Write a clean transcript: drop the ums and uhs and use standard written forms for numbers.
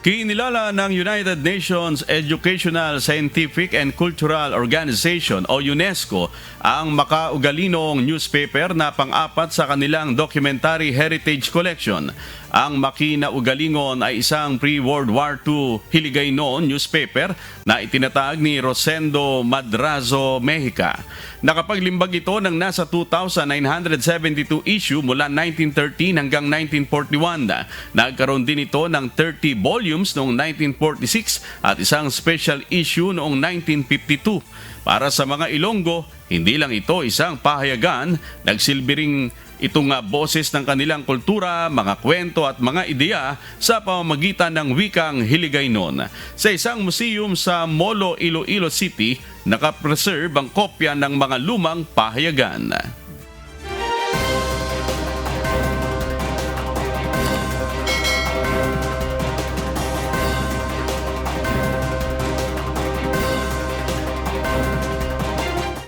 Kinilala ng United Nations Educational, Scientific and Cultural Organization o UNESCO ang makaugalinong newspaper na pang-apat sa kanilang Documentary Heritage Collection. Ang Makinaugalingon ay isang pre-World War II Hiligaynon newspaper na itinatag ni Rosendo Madrazo Mexica. Nakapaglimbag ito ng nasa 2,972 issue mula 1913 hanggang 1941. Nagkaroon din ito ng 30 volumes noong 1946 at isang special issue noong 1952. Para sa mga Ilonggo, hindi lang ito isang pahayagan, nagsilbi ring itong boses ng kanilang kultura, mga kwento at mga ideya sa pamamagitan ng wikang Hiligaynon. Sa isang museum sa Molo, Iloilo City, nakapreserve ang kopya ng mga lumang pahayagan.